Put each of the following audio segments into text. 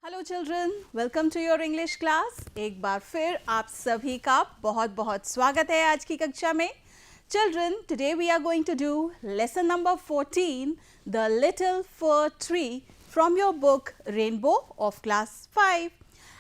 Hello children, welcome to your English class. एक बार फिर आप सभी का बहुत बहुत स्वागत है आज की कक्षा में। Children, today we are going to do lesson number 14, the little fir tree from your book Rainbow of class 5.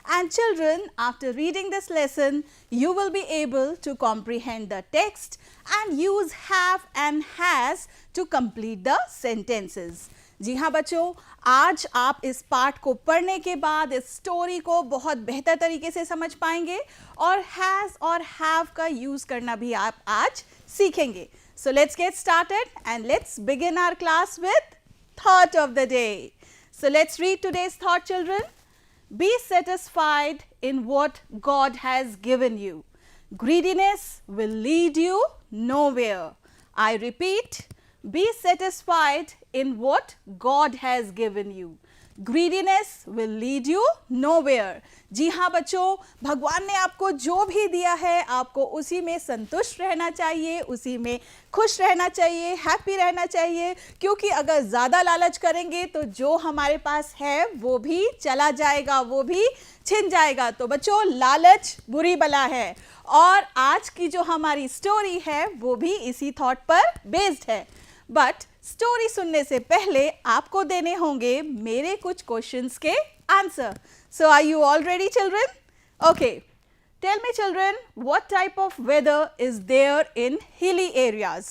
And children, after reading this lesson, you will be able to comprehend the text and use have and has to complete the sentences. जी हाँ बच्चों, आज आप इस पाठ को पढ़ने के बाद इस स्टोरी को बहुत बेहतर तरीके से समझ पाएंगे और हैज़ और हैव का यूज़ करना भी आप आज सीखेंगे. So let's get started and let's begin our class with thought of the day. So let's read today's thought, children. Be satisfied in what God has given you. Greediness will lead you nowhere. I repeat, be satisfied in what God has given you. Greediness will lead you nowhere. जी हाँ बच्चों, भगवान ने आपको जो भी दिया है आपको उसी में संतुष्ट रहना चाहिए, उसी में खुश रहना चाहिए, हैप्पी रहना चाहिए, क्योंकि अगर ज़्यादा लालच करेंगे तो जो हमारे पास है वो भी चला जाएगा, वो भी छिन जाएगा. तो बच्चों, लालच बुरी बला है और आज की जो हमारी स्टोरी है वो भी इसी थॉट पर बेस्ड है. बट स्टोरी सुनने से पहले आपको देने होंगे मेरे कुछ क्वेश्चंस के answer. So are you all ready children? Okay, tell me children, what type of weather is there in hilly areas.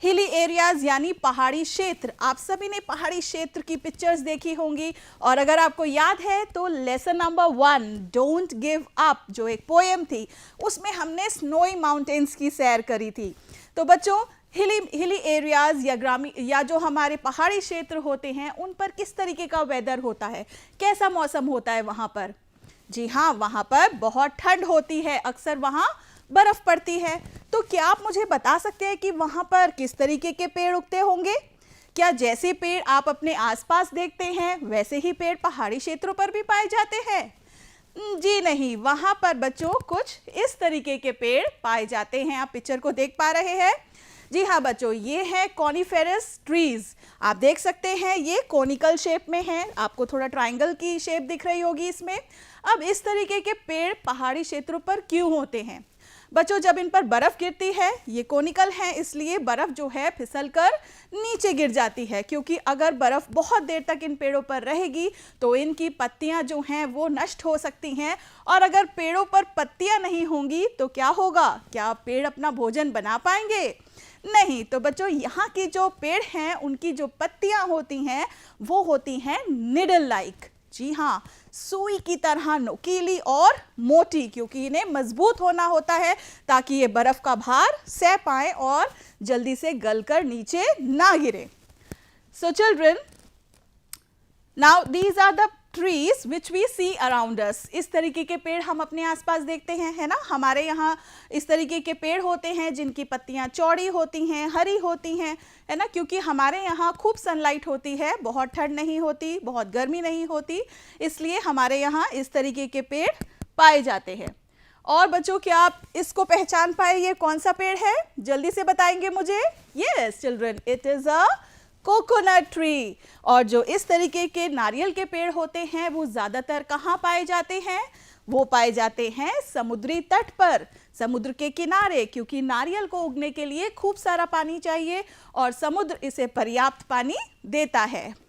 Hilly areas यानी पहाड़ी क्षेत्र. आप सभी ने पहाड़ी क्षेत्र की पिक्चर्स देखी होंगी और अगर आपको याद है तो lesson number 1 don't give up जो एक पोएम थी उसमें हमने स्नोई माउंटेन्स की सैर करी थी. तो बच्चों, हिली एरियाज या जो हमारे पहाड़ी क्षेत्र होते हैं उन पर किस तरीके का वेदर होता है, कैसा मौसम होता है वहाँ पर? जी हाँ, वहाँ पर बहुत ठंड होती है, अक्सर वहाँ बर्फ पड़ती है. तो क्या आप मुझे बता सकते हैं कि वहाँ पर किस तरीके के पेड़ उगते होंगे? क्या जैसे पेड़ आप अपने आसपास देखते हैं वैसे ही पेड़ पहाड़ी क्षेत्रों पर भी पाए जाते हैं? जी नहीं, वहाँ पर बच्चों कुछ इस तरीके के पेड़ पाए जाते हैं. आप पिक्चर को देख पा रहे हैं? जी हाँ बच्चों, ये है कॉनिफेरस ट्रीज. आप देख सकते हैं ये कोनिकल शेप में है, आपको थोड़ा ट्रायंगल की शेप दिख रही होगी इसमें. अब इस तरीके के पेड़ पहाड़ी क्षेत्रों पर क्यों होते हैं? बच्चों, जब इन पर बर्फ़ गिरती है, ये कोनिकल है इसलिए बर्फ़ जो है फिसलकर नीचे गिर जाती है, क्योंकि अगर बर्फ़ बहुत देर तक इन पेड़ों पर रहेगी तो इनकी पत्तियां जो हैं वो नष्ट हो सकती हैं. और अगर पेड़ों पर पत्तियां नहीं होंगी तो क्या होगा? क्या पेड़ अपना भोजन बना पाएंगे? नहीं. तो बच्चों, यहाँ की जो पेड़ हैं उनकी जो पत्तियां होती हैं वो होती हैं निडल लाइक. जी हाँ, सुई की तरह नोकीली और मोटी, क्योंकि इन्हें मजबूत होना होता है ताकि ये बर्फ का भार सह पाएं और जल्दी से गलकर नीचे ना गिरे. So children, now these are the trees which we see around us. इस तरीके के पेड़ हम अपने आसपास देखते हैं, है ना. हमारे यहाँ इस तरीके के पेड़ होते हैं जिनकी पत्तियाँ चौड़ी होती हैं, हरी होती हैं, है ना, क्योंकि हमारे यहाँ खूब सनलाइट होती है, बहुत ठंड नहीं होती, बहुत गर्मी नहीं होती, इसलिए हमारे यहाँ इस तरीके के पेड़ पाए जाते हैं. और बच्चों, क्या आप इसको पहचान पाए ये कौन सा पेड़ है? जल्दी से बताएंगे मुझे. Yes children, it is a coconut tree. और जो इस तरीके के नारियल के पेड़ होते हैं वो ज़्यादातर कहाँ पाए जाते हैं? वो पाए जाते हैं समुद्री तट पर, समुद्र के किनारे, क्योंकि नारियल को उगने के लिए खूब सारा पानी चाहिए और समुद्र इसे पर्याप्त पानी देता है.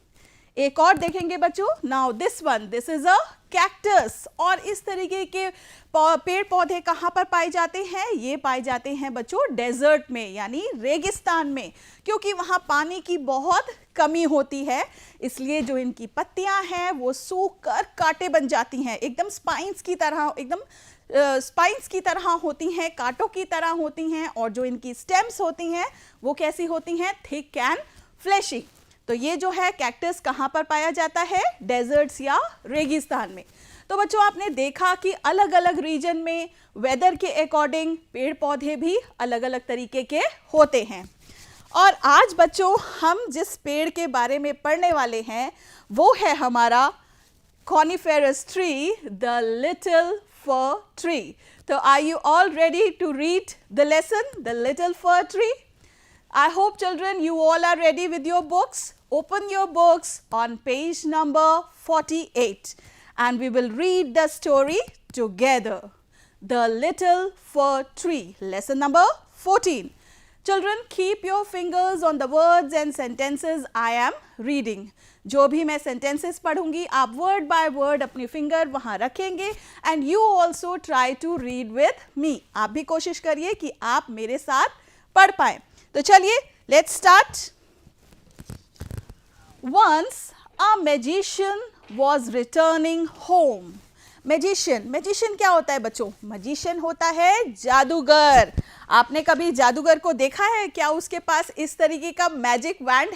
एक और देखेंगे बच्चों. Now this is a cactus. और इस तरीके के पेड़ पौधे कहाँ पर पाए जाते हैं? ये पाए जाते हैं बच्चों डेजर्ट में, यानी रेगिस्तान में, क्योंकि वहाँ पानी की बहुत कमी होती है, इसलिए जो इनकी पत्तियाँ हैं वो सूख कर कांटे बन जाती हैं, एकदम स्पाइंस की तरह होती हैं, कांटों की तरह होती हैं. और जो इनकी स्टेम्स होती हैं वो कैसी होती हैं? Thick and fleshy. तो ये जो है कैक्टस कहाँ पर पाया जाता है? डेजर्ट्स या रेगिस्तान में. तो बच्चों, आपने देखा कि अलग अलग रीजन में वेदर के अकॉर्डिंग पेड़ पौधे भी अलग अलग तरीके के होते हैं. और आज बच्चों हम जिस पेड़ के बारे में पढ़ने वाले हैं वो है हमारा coniferous tree, the little fir tree. तो are you all ready to read the lesson, the little fir tree? I hope children you all are ready with your books. Open your books on page number 48 and we will read the story together. The Little Fir Tree, lesson number 14. Children, keep your fingers on the words and sentences I am reading. जो भी मैं sentences पढ़ूंगी आप word by word अपनी finger वहाँ रखेंगे and you also try to read with me. आप भी कोशिश करिए कि आप मेरे साथ पढ़ पाएं. तो चलिए let's start. Once a magician was returning home. Magician क्या होता है बच्चों? मैजिशियन होता है जादूगर. आपने कभी जादूगर को देखा है क्या? उसके पास इस तरीके का मैजिक वैंड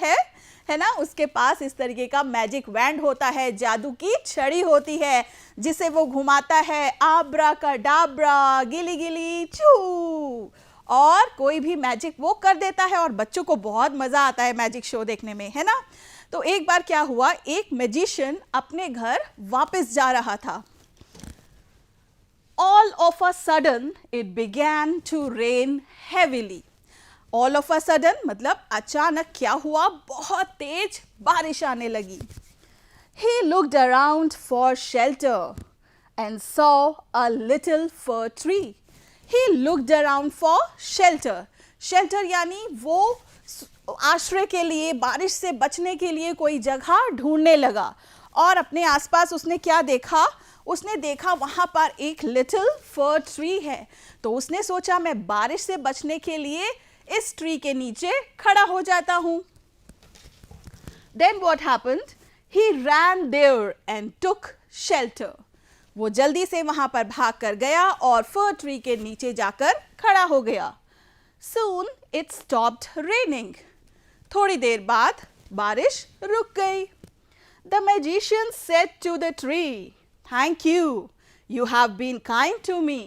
है ना? उसके पास इस तरीके का मैजिक वैंड होता है, जादू की छड़ी होती है जिसे वो घुमाता है, आब्रा का डाब्रा, गिली गिली चू, और कोई भी मैजिक वो कर देता है और बच्चों को बहुत मजा आता है मैजिक शो देखने में, है ना? तो एक बार क्या हुआ, एक मैजिशियन अपने घर वापस जा रहा था. All of a sudden it began to rain heavily. All of a sudden मतलब अचानक क्या हुआ, बहुत तेज बारिश आने लगी. He looked around for shelter and saw a little fir tree. He looked around for shelter. Shelter यानी वो आश्रय के लिए, बारिश से बचने के लिए कोई जगह ढूंढने लगा. और अपने आसपास उसने क्या देखा? उसने देखा वहाँ पर एक लिटिल फर ट्री है. तो उसने सोचा मैं बारिश से बचने के लिए इस ट्री के नीचे खड़ा हो जाता हूँ. Then what happened? He ran there and took shelter. वो जल्दी से वहाँ पर भाग कर गया और फर ट्री के नीचे जाकर खड़ा हो गया. Soon it stopped raining. थोड़ी देर बाद बारिश रुक गई. The magician said to the tree, "Thank you. You have been kind to me."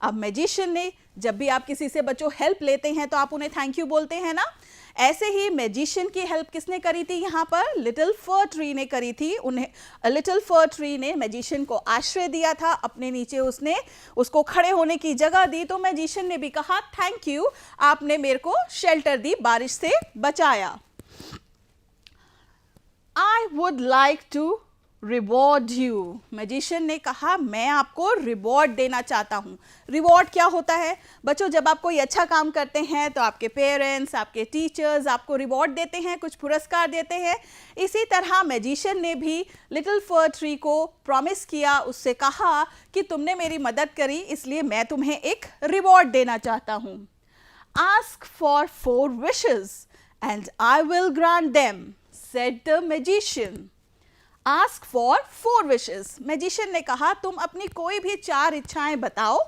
अब मैजिशियन ने, जब भी आप किसी से बच्चों हेल्प लेते हैं तो आप उन्हें थैंक यू बोलते हैं ना, ऐसे ही मैजिशियन की हेल्प किसने करी थी? यहाँ पर लिटिल फर ट्री ने करी थी. उन्हें लिटिल फर ट्री ने मैजिशियन को आश्रय दिया था, अपने नीचे उसने उसको खड़े होने की जगह दी. तो मैजिशियन ने भी कहा थैंक यू, आपने मेरे को शेल्टर दी, बारिश से बचाया. I would like to reward you. Magician ने कहा मैं आपको रिवॉर्ड देना चाहता हूँ. रिवॉर्ड क्या होता है बच्चों? जब आप कोई अच्छा काम करते हैं तो आपके पेरेंट्स, आपके टीचर्स आपको रिवॉर्ड देते हैं, कुछ पुरस्कार देते हैं. इसी तरह मैजिशियन ने भी लिटिल फर ट्री को प्रॉमिस किया, उससे कहा कि तुमने मेरी मदद करी इसलिए मैं तुम्हें एक रिवॉर्ड देना चाहता हूँ. Ask for 4 wishes and I will grant them, said the magician. Ask for 4 wishes. Magician ने कहा तुम अपनी कोई भी 4 इच्छाएं बताओ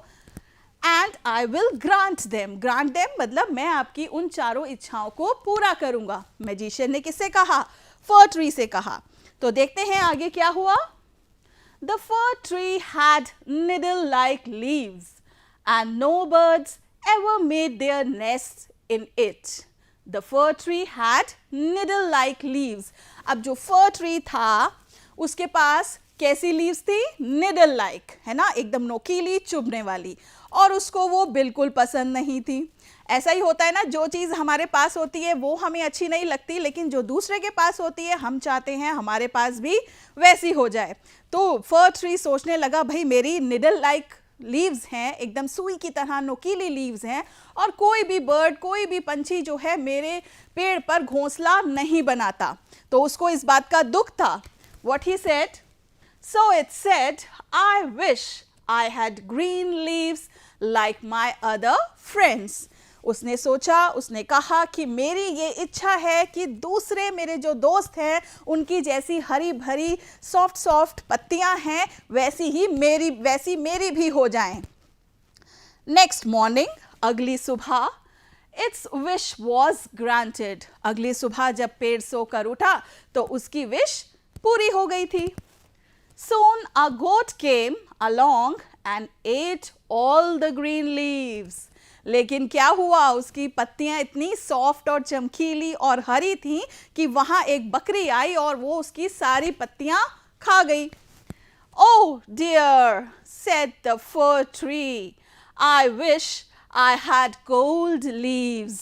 and I will grant them. Grant them मतलब मैं आपकी उन चारों इच्छाओं को पूरा करूंगा. मैजिशियन ने किससे कहा? फर ट्री से कहा. तो देखते हैं आगे क्या हुआ. The fir tree had needle-like leaves and no birds ever made their nests in it. The fir tree had needle-like leaves. अब जो fir tree था उसके पास कैसी लीव्स थी? निडल लाइक, है ना, एकदम नोकीली, चुभने वाली, और उसको वो बिल्कुल पसंद नहीं थी. ऐसा ही होता है ना, जो चीज़ हमारे पास होती है वो हमें अच्छी नहीं लगती, लेकिन जो दूसरे के पास होती है हम चाहते हैं हमारे पास भी वैसी हो जाए. तो फर ट्री सोचने लगा भाई मेरी निडल लाइक लीव्स हैं, एकदम सुई की तरह नोकीली लीव्स हैं, और कोई भी बर्ड, कोई भी पंछी जो है मेरे पेड़ पर घोंसला नहीं बनाता. तो उसको इस बात का दुख था. What he said? So it said, I wish I had green leaves like my other friends. उसने सोचा, उसने कहा कि मेरी ये इच्छा है कि दूसरे मेरे जो दोस्त हैं उनकी जैसी हरी भरी सॉफ्ट सॉफ्ट पत्तियां हैं वैसी मेरी भी हो जाएं. नेक्स्ट मॉर्निंग, अगली सुबह, इट्स विश वॉज ग्रांटेड. अगली सुबह जब पेड़ सोकर उठा तो उसकी विश पूरी हो गई थी. Soon a goat came along and ate all the green leaves. लेकिन क्या हुआ, उसकी पत्तियां इतनी सॉफ्ट और चमकीली और हरी थीं कि वहां एक बकरी आई और वो उसकी सारी पत्तियां खा गई. Oh dear, said the fir tree, I wish I had gold leaves.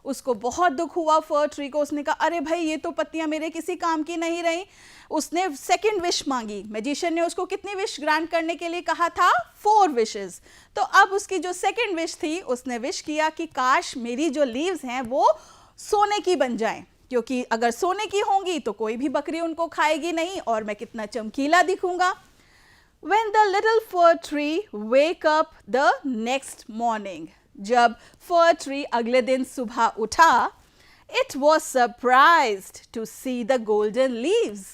उसको बहुत दुख हुआ फर ट्री को। उसने कहा अरे भाई ये तो पत्तियां मेरे किसी काम की नहीं रही। उसने सेकंड विश मांगी। मैजिशियन ने उसको कितनी विश ग्रांट करने के लिए कहा था? 4 विशेस। तो अब उसकी जो सेकंड विश थी, उसने विश किया कि काश मेरी जो लीव्स हैं वो सोने की बन जाएं, क्योंकि अगर सोने की होंगी तो कोई भी बकरी उनको खाएगी नहीं और मैं कितना चमकीला दिखूंगा। When the little fir tree wake up the next morning, जब fir tree अगले दिन सुबह उठा, it was surprised to see the golden leaves.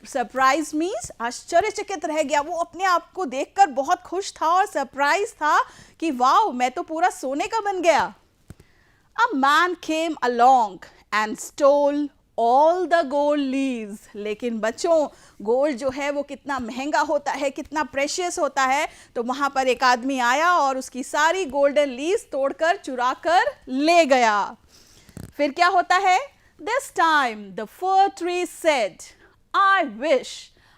Surprised means आश्चर्यचकित रह गया। वो अपने आप को देखकर बहुत खुश था और सरप्राइज था कि वाओ मैं तो पूरा सोने का बन गया। A man came along and stole all the gold leaves. लेकिन बच्चों, गोल्ड जो है वो कितना महंगा होता है, कितना प्रेशियस होता है। तो वहां पर एक आदमी आया और उसकी सारी गोल्डन लीव्स तोड़कर चुरा कर ले गया। फिर क्या होता है? This time the fir tree said, I wish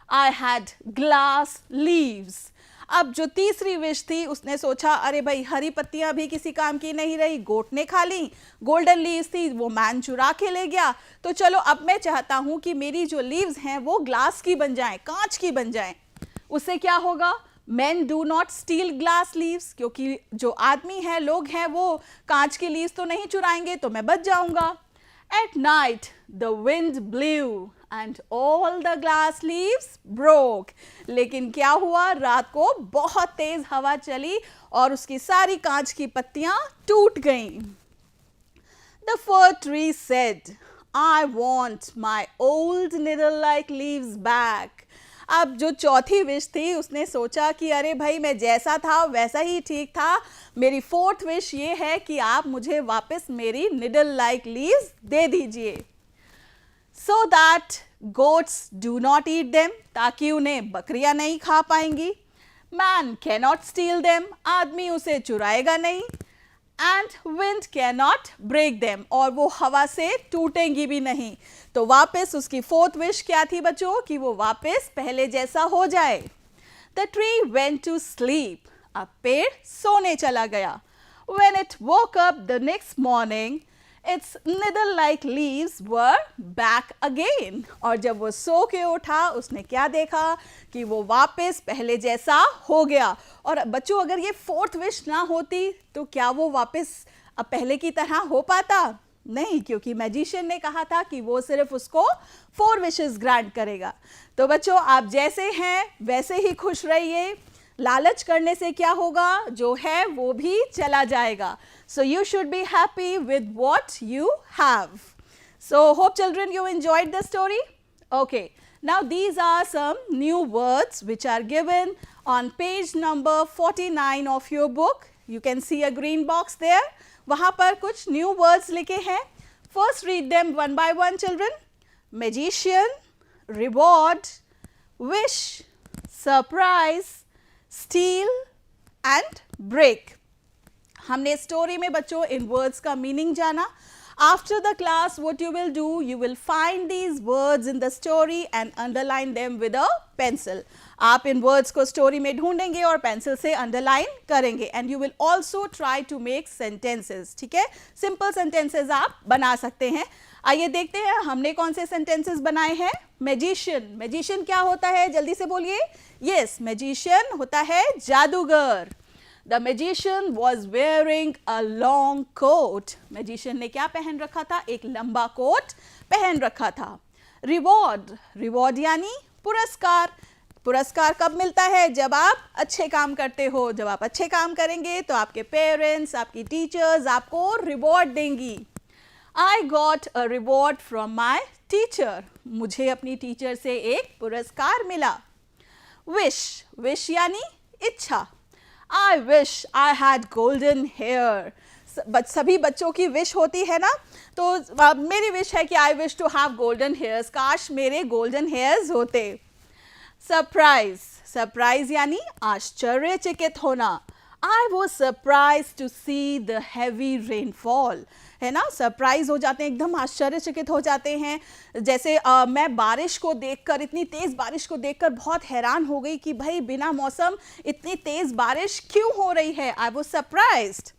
I had glass leaves. अब जो तीसरी विश थी, उसने सोचा अरे भाई हरी पत्तियां भी किसी काम की नहीं रही, गोट ने खा ली, गोल्डन लीव्स थी वो मैन चुरा के ले गया, तो चलो अब मैं चाहता हूं कि मेरी जो लीव्स हैं वो ग्लास की बन जाएं, कांच की बन जाएं। उससे क्या होगा? Men do not steal glass leaves, क्योंकि जो आदमी है, लोग हैं, वो कांच की लीव्स तो नहीं चुराएंगे, तो मैं बच जाऊंगा। At night the wind blew and all the glass leaves broke. लेकिन क्या हुआ? रात को बहुत तेज हवा चली और उसकी सारी कांच की पत्तियां टूट गईं। The fir tree said, I want my old needle-like leaves back. अब जो चौथी विश थी, उसने सोचा कि अरे भाई मैं जैसा था वैसा ही ठीक था। मेरी फोर्थ विश ये है कि आप मुझे वापस मेरी निडल लाइक लीव्स दे दीजिए। So that goats do not eat them, ताकि उन्हें बकरियां नहीं खा पाएंगी। Man can not steal them, आदमी उसे चुराएगा नहीं। And wind can not break them, और वो हवा से टूटेंगी भी नहीं। तो वापस उसकी फोर्थ विश क्या थी बच्चों? कि वो वापस पहले जैसा हो जाए। The tree went to sleep, अब पेड़ सोने चला गया। When it woke up the next morning, its needle-like leaves were back again. और जब वो सो के उठा, उसने क्या देखा? कि वो वापस पहले जैसा हो गया। और बच्चों, अगर ये फोर्थ विश ना होती तो क्या वो वापस अब पहले की तरह हो पाता? नहीं, क्योंकि मैजिशियन ने कहा था कि वो सिर्फ उसको 4 विशेस ग्रांट करेगा। तो बच्चों, आप जैसे हैं वैसे ही खुश रहिए। लालच करने से क्या होगा? जो है वो भी चला जाएगा। So you should be happy with what you have. So hope children you enjoyed the story. Okay, now these are some new words which are given on page number 49 of your book. You can see a green box there. वहाँ पर कुछ new words लिखे हैं. First read them one by one children. Magician, reward, wish, surprise, steal and break. हमने story में बच्चों इन words का meaning जाना. After the class, what you will do, you will find these words in the story and underline them with a pencil. आप इन words को story में ढूंढेंगे और पेंसिल से अंडरलाइन करेंगे. And you will also try to make sentences. ठीक है, simple sentences आप बना सकते हैं. आइए देखते हैं हमने कौन से सेंटेंसेस बनाए हैं. मैजिशियन, मैजिशियन क्या होता है? जल्दी से बोलिए. यस, मैजिशियन होता है जादूगर. The magician was wearing a long coat. Magician ने क्या पहन रखा था? एक लंबा कोट पहन रखा था. Reward, reward यानी पुरस्कार. पुरस्कार कब मिलता है? जब आप अच्छे काम करते हो. जब आप अच्छे काम करेंगे तो आपके पेरेंट्स, आपकी टीचर्स आपको रिवॉर्ड देंगी. I got a reward from my teacher. मुझे अपनी टीचर से एक पुरस्कार मिला. Wish, wish यानी इच्छा. I wish I had golden hair. सभी बच्चों की विश होती है ना, तो मेरी विश है कि I wish to have golden hairs. काश मेरे golden hairs होते. Surprise, surprise यानी आश्चर्यचकित होना. I was surprised to see the heavy rainfall. है ना, सरप्राइज हो जाते हैं, एकदम आश्चर्यचकित हो जाते हैं. जैसे मैं बारिश को देखकर, इतनी तेज़ बारिश को देखकर बहुत हैरान हो गई कि भाई बिना मौसम इतनी तेज़ बारिश क्यों हो रही है. I was surprised.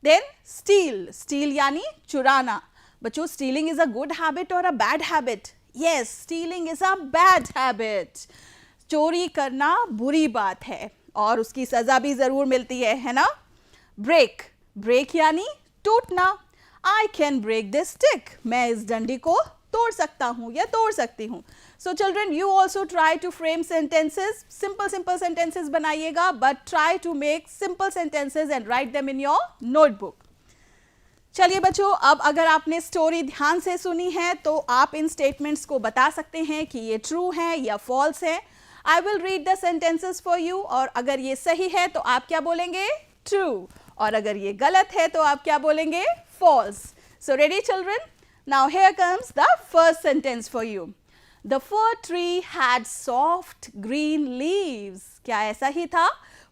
Then steal, steal यानी चुराना. बच्चों, stealing is a good habit और a bad habit? Yes, stealing is a bad habit. चोरी करना बुरी बात है और उसकी सजा भी जरूर मिलती है ना. ब्रेक, ब्रेक यानी टूटना. I can break this stick, मैं इस डंडी को तोड़ सकता हूं या तोड़ सकती हूं. So children, you also try to frame sentences. Simple simple sentences बनाइएगा, but try to make simple sentences and write them in your notebook. चलिए बच्चों, अब अगर आपने स्टोरी ध्यान से सुनी है तो आप इन स्टेटमेंट्स को बता सकते हैं कि ये ट्रू है या फॉल्स है. I will read the sentences for you, और अगर ये सही है तो आप क्या बोलेंगे? ट्रू. और अगर ये गलत है तो आप क्या बोलेंगे? False. So ready children? Now here comes the first sentence for you. The fir tree had soft green leaves. क्या ऐसा ही था?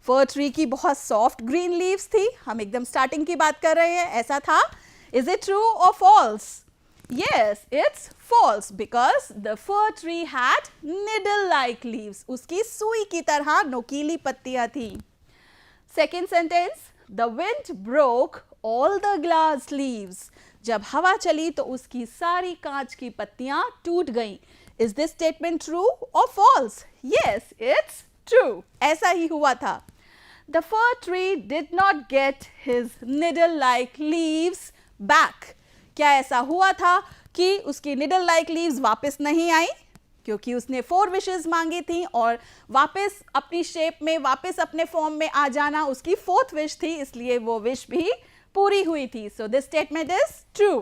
फर ट्री की बहुत सॉफ्ट ग्रीन लीव्स थी. हम एकदम स्टार्टिंग की बात कर रहे हैं, ऐसा था. इज इट ट्रू और false? Yes, it's false because the fir tree had needle-like leaves. उसकी सुई की तरह नोकीली पत्तियां थी. Second sentence, the wind broke all the glass leaves. जब हवा चली तो उसकी सारी कांच की पत्तियां टूट गईं. Is this statement true or false? Yes, it's true. ऐसा ही हुआ था. The fir tree did not get his needle-like leaves back. क्या ऐसा हुआ था कि उसकी निडल लाइक लीव्स वापस नहीं आई? क्योंकि उसने 4 विशेस मांगी थी और वापस अपनी शेप में, वापस अपने फॉर्म में आ जाना उसकी 4th विश थी, इसलिए वो विश भी पूरी हुई थी. So this statement is true.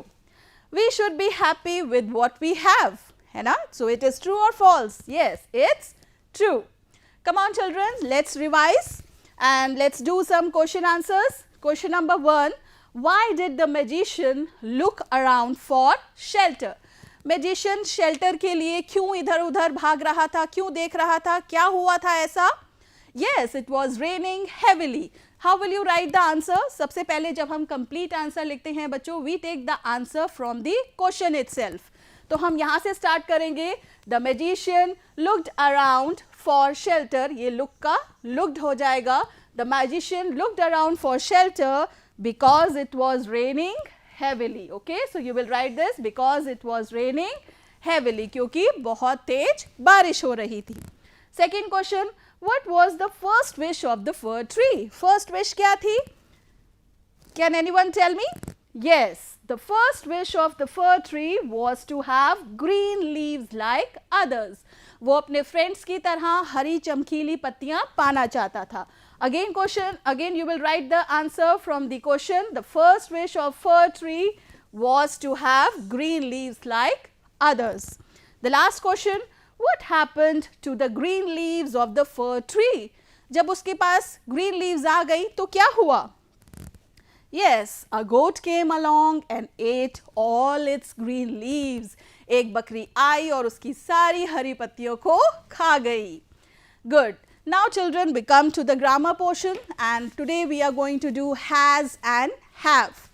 We should be happy with what we have, है ना? सो इट इज ट्रू और false? Yes, it's true. Come on children, let's revise and let's do some question answers. Question number 1, why did the magician look around for shelter? Magician shelter के लिए क्यों इधर उधर भाग रहा था, क्यों देख रहा था, क्या हुआ था ऐसा? Yes, it was raining heavily. How will you write the answer? सबसे पहले जब हम complete answer लिखते हैं बच्चों, we take the answer from the question itself. तो हम यहाँ से स्टार्ट करेंगे. The magician looked around for shelter. ये look का looked हो जाएगा. The magician looked around for shelter because it was raining heavily. Okay, so you will write this because it was raining heavily, क्योंकि बहुत तेज बारिश हो रही थी. Second question, what was the first wish of the fir tree? First wish क्या थी? Can anyone tell me? Yes, the first wish of the fir tree was to have green leaves like others. वो अपने friends की तरह हरी चमकीली पत्तियां पाना चाहता था. Again question, again you will write the answer from the question. The first wish of fir tree was to have green leaves like others. The last question, what happened to the green leaves of the fir tree? जब उसके पास green leaves आ गई तो क्या हुआ? Yes, a goat came along and ate all its green leaves. एक बकरी आई और उसकी सारी हरी पत्तियों को खा गई. Good. Now children, we come to the grammar portion and today we are going to do has and have.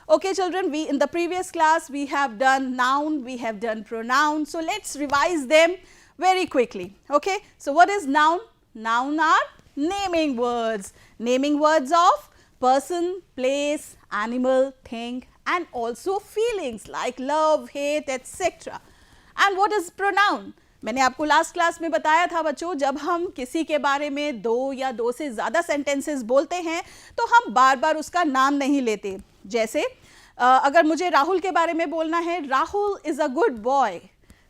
Okay children, we in the previous class we have done noun, we have done pronoun. So let's revise them very quickly. Okay, so what is noun? Noun are naming words. Naming words of person, place, animal, thing and also feelings like love, hate, etc. And what is pronoun? मैंने आपको last class में बताया था बच्चों, जब हम किसी के बारे में 2 या 2 से ज़्यादा सेंटेंसेस बोलते हैं तो हम बार बार उसका नाम नहीं लेते. जैसे अगर मुझे राहुल के बारे में बोलना है, Rahul is a good boy,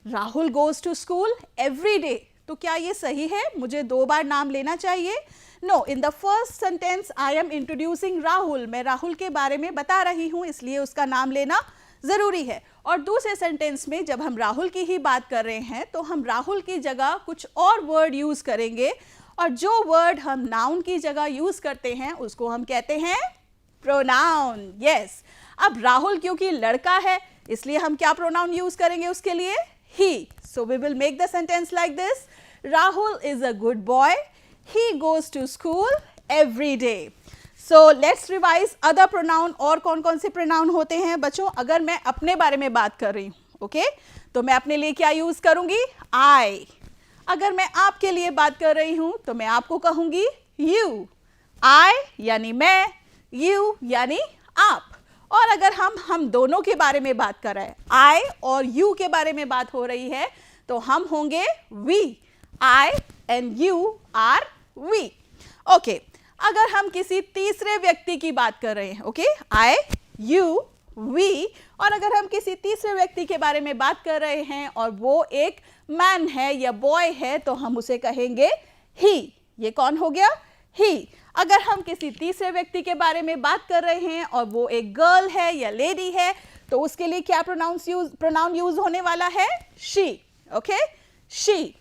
Rahul goes to school every day, तो क्या ये सही है? मुझे 2 बार नाम लेना चाहिए? No, in the first sentence I am introducing Rahul, मैं राहुल के बारे में बता रही हूँ, इसलिए उसका नाम लेना ज़रूरी है. और दूसरे सेंटेंस में जब हम राहुल की ही बात कर रहे हैं तो हम राहुल की जगह कुछ और वर्ड यूज़ करेंगे और जो वर्ड हम नाउन की जगह यूज़ करते हैं उसको हम कहते हैं प्रोनाउन. यस, अब राहुल क्योंकि लड़का है इसलिए हम क्या प्रोनाउन यूज़ करेंगे उसके लिए? ही. So we will make the sentence like this, Rahul is a good boy, he goes to school every day. So let's revise other pronoun. और कौन कौन से pronoun होते हैं बच्चों? अगर मैं अपने बारे में बात कर रही हूँ, ओके, तो मैं अपने लिए क्या यूज करूंगी? I. अगर मैं आपके लिए बात कर रही हूँ तो मैं आपको कहूंगी you. I यानी मैं, you यानी और अगर हम दोनों के बारे में बात कर रहे हैं, आई और यू के बारे में बात हो रही है, तो हम होंगे we. I and you are we. Okay, अगर हम किसी तीसरे व्यक्ति की बात कर रहे हैं, ओके, आई यू वी, और अगर हम किसी तीसरे व्यक्ति के बारे में बात कर रहे हैं और वो एक मैन है या बॉय है, तो हम उसे कहेंगे ही. ये कौन हो गया? ही. अगर हम किसी तीसरे व्यक्ति के बारे में बात कर रहे हैं और वो एक गर्ल है या लेडी है, तो उसके लिए क्या प्रोनाउन यूज होने वाला है? शी. Okay, she.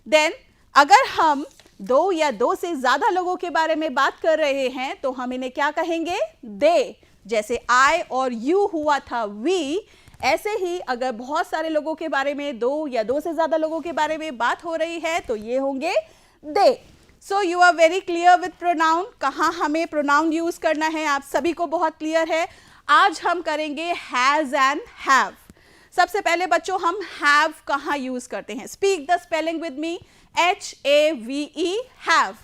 देन अगर हम दो या दो से ज्यादा लोगों के बारे में बात कर रहे हैं, तो हम इन्हें क्या कहेंगे? दे. जैसे आई और यू हुआ था वी, ऐसे ही अगर बहुत सारे लोगों के बारे में, दो या दो से ज्यादा लोगों के बारे में बात हो रही है, तो ये होंगे they. So you are very clear with pronoun. कहाँ हमें प्रोनाउन यूज करना है आप सभी को बहुत क्लियर है. आज हम करेंगे हैज एंड हैव. सबसे पहले बच्चों हम हैव कहाँ यूज करते हैं? Speak the spelling with me. HAVE, have.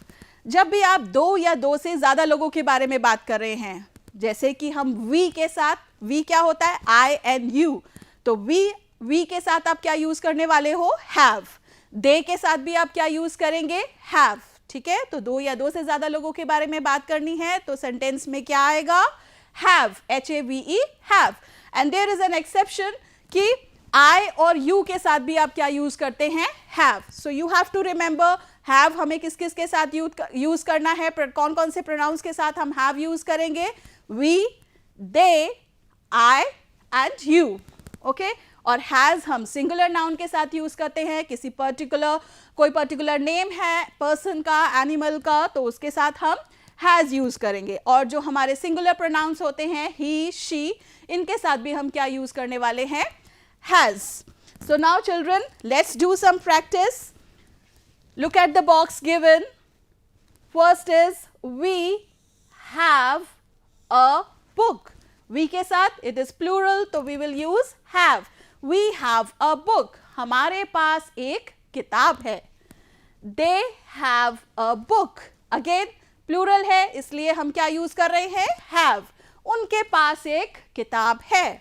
जब भी आप दो या दो से ज्यादा लोगों के बारे में बात कर रहे हैं, जैसे कि हम वी के साथ, वी क्या होता है? आई एंड यू. तो वी के साथ आप क्या यूज करने वाले हो? हैव. दे के साथ भी आप क्या यूज करेंगे? हैव. ठीक है, तो दो या दो से ज्यादा लोगों के बारे में बात करनी है, तो सेंटेंस में क्या आएगा? Have. HAVE, have. And there is an exception कि आई और यू के साथ भी आप क्या यूज करते हैं? Have. So you have to remember, have हमें किस किस के साथ यूज करना है, कौन कौन से प्रोनाउंस के साथ हम हैव यूज करेंगे? We, they, I and you. Okay, और हैज हम सिंगुलर नाउन के साथ यूज करते हैं. किसी कोई पर्टिकुलर नेम है पर्सन का, एनिमल का, तो उसके साथ हम हैज यूज करेंगे. और जो हमारे सिंगुलर प्रोनाउंस होते हैं, ही, शी, इनके साथ भी हम क्या यूज करने वाले हैं? Has. So now children, let's do some practice. Look at the box given. First is we have a book. We के साथ it is plural, तो we will use have. We have a book. हमारे पास एक किताब है. They have a book. Again plural है, इसलिए हम क्या यूज कर रहे हैं? have. उनके पास एक किताब है.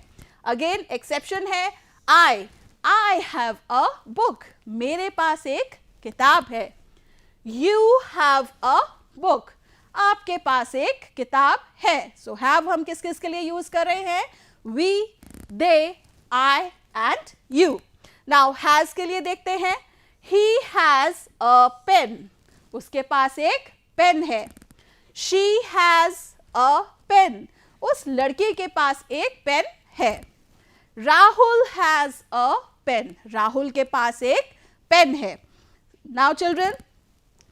Again exception है, I have a book. मेरे पास एक किताब है. You have a book. आपके पास एक किताब है. So have हम किस किस के लिए यूज कर रहे हैं? We, they, I and you. Now has के लिए देखते हैं. He has a pen. उसके पास एक पेन है. She has a pen. उस लड़की के पास एक पेन है. Rahul has a pen. Rahul के पास एक पेन है. Now children,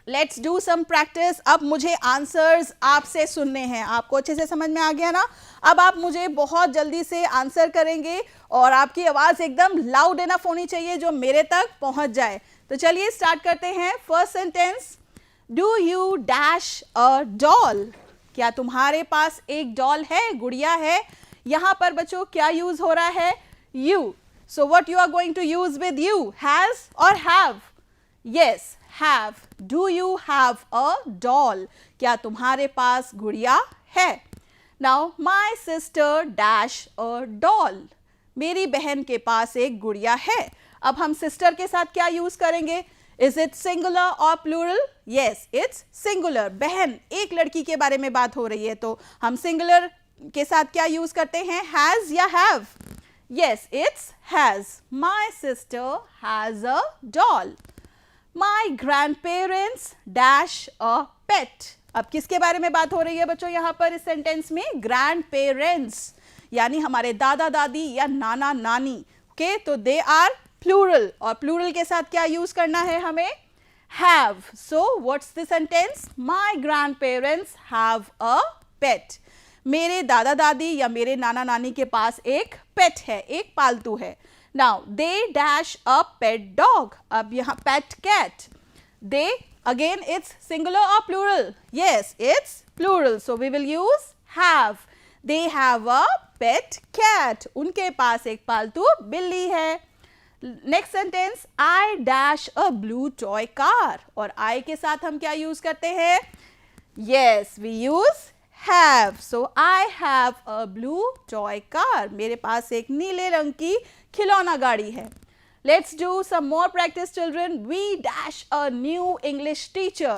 let's do some practice. अब मुझे आंसर्स आपसे सुनने हैं. आपको अच्छे से समझ में आ गया ना? अब आप मुझे बहुत जल्दी से आंसर करेंगे और आपकी आवाज़ एकदम लाउड इनफ होनी चाहिए जो मेरे तक पहुंच जाए. तो चलिए स्टार्ट करते हैं. First sentence, do you dash a doll. क्या तुम्हारे पास एक डॉल है, गुड़िया है? यहाँ पर बच्चों क्या यूज हो रहा है? You. So what you are going to use with you? Has और have? Yes, have. Do you have a doll? क्या तुम्हारे पास गुड़िया है? Now, my sister dash a doll. मेरी बहन के पास एक गुड़िया है. अब हम सिस्टर के साथ क्या यूज करेंगे? Is it singular or plural? Yes, it's singular. बहन, एक लड़की के बारे में बात हो रही है, तो हम सिंगुलर के साथ क्या यूज करते हैं? has या have? Yes, it's has. My sister has a doll. My grandparents dash a pet. अब किसके बारे में बात हो रही है बच्चों यहाँ पर इस सेंटेंस में? grandparents, यानी हमारे दादा दादी या नाना नानी. ओके, तो दे आर प्लूरल, और प्लूरल के साथ क्या यूज करना है हमें? have. So what's the sentence? My grandparents have a pet. मेरे दादा दादी या मेरे नाना नानी के पास एक पेट है, एक पालतू है. Now they dash a pet dog. अब यहाँ pet cat. They, again it's singular or plural? Yes, it's plural. So we will use have. They have a pet cat. उनके पास एक पालतू बिल्ली है. Next sentence, I dash a blue toy car. और I के साथ हम क्या यूज करते हैं? Yes, we use have. So I have a blue toy car. मेरे पास एक नीले रंग की खिलौना गाड़ी है. Let's do some more practice children. We dash a new English teacher.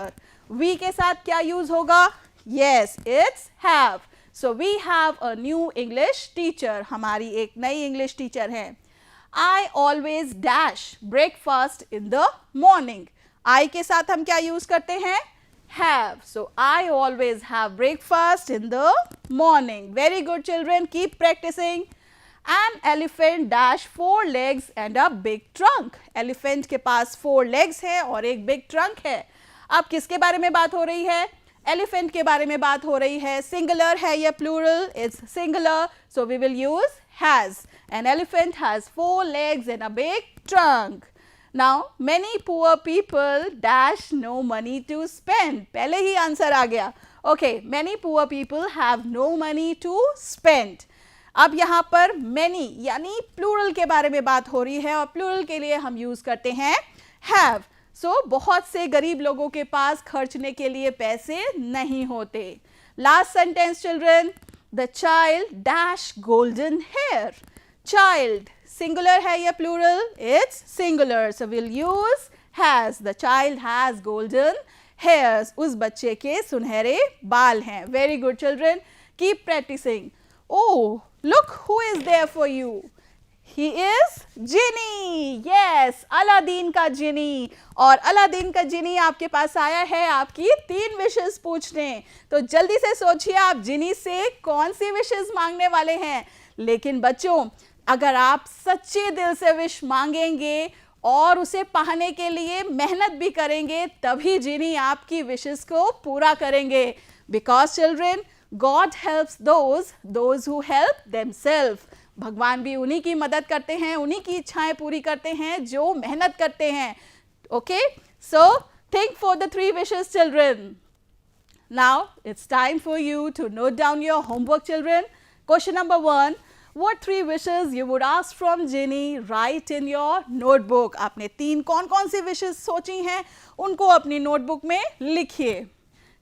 We के साथ क्या use होगा? Yes, it's have. So we have a new English teacher. हमारी एक नई English teacher है. I always dash breakfast in the morning. I के साथ हम क्या use करते हैं? Have. So I always have breakfast in the morning. Very good children. Keep practicing. An elephant dash 4 legs and a big trunk. Elephant के पास 4 legs है और एक big trunk है. अब किसके बारे में बात हो रही है? Elephant के बारे में बात हो रही है. Singular है या plural? It's singular. So we will use has. An elephant has 4 legs and a big trunk. Now many poor people dash no money to spend. पहले ही आंसर आ गया. Okay, many poor people have no money to spend. अब यहाँ पर many यानी plural के बारे में बात हो रही है और plural के लिए हम यूज करते हैं have. So बहुत से गरीब लोगों के पास खर्चने के लिए पैसे नहीं होते. Last sentence children. The child dash golden hair. Child singular है या plural? It's singular. So we'll use has. The child has golden hairs. उस बच्चे के सुनहरे बाल हैं. Very good children. Keep practicing. Oh, look who is there for you. He is Genie. Yes, Aladdin का जिनी. और अलादीन का जिनी आपके पास आया है आपकी 3 विशेस पूछने. तो जल्दी से सोचिए आप जिनी से कौन सी विशेस मांगने वाले हैं. लेकिन बच्चों, अगर आप सच्चे दिल से विश मांगेंगे और उसे पाने के लिए मेहनत भी करेंगे, तभी जिनी आपकी विशेस को पूरा करेंगे. Because children, God helps those who help themselves. भगवान भी उन्हीं की मदद करते हैं, उन्हीं की इच्छाएं पूरी करते हैं जो मेहनत करते हैं. Okay, so think for the 3 wishes children. Now it's time for you to note down your homework children. Question number 1. What 3 wishes you would ask from Genie? Write in your notebook. आपने 3 कौन-कौन सी wishes सोची हैं उनको अपनी notebook में लिखिए.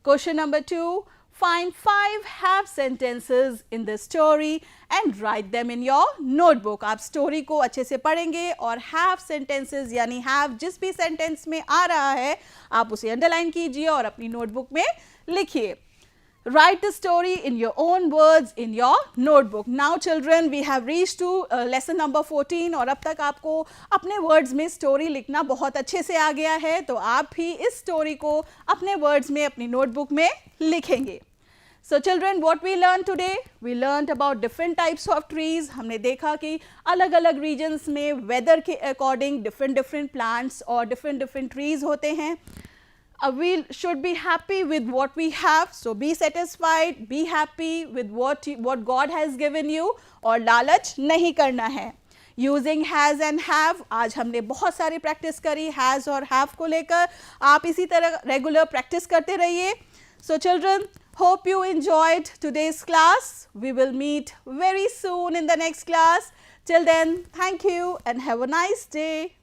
Question number 2. Find 5 have sentences in the story and write them in your notebook. आप story को अच्छे से पढ़ेंगे और have sentences यानी have जिस भी sentence में आ रहा है आप उसे underline कीजिए और अपनी notebook में लिखिए. Write the story in your own words in your notebook. Now children, we have reached to lesson number 14 और अब तक आपको अपने words में story लिखना बहुत अच्छे से आ गया है. तो आप भी इस story को अपने words में अपनी notebook में लिखेंगे. So children, what we learned today? We learned about different types of trees. हमने देखा कि अलग-अलग regions में weather के according different plants और different trees होते हैं. We should be happy with what we have. So be satisfied, be happy with what God has given you और लालच नहीं करना है. Using has and have. आज हमने बहुत सारी practice करी has और have को लेकर. आप इसी तरह regular practice करते रहिए. So children, hope you enjoyed today's class. We will meet very soon in the next class. Till then, thank you and have a nice day.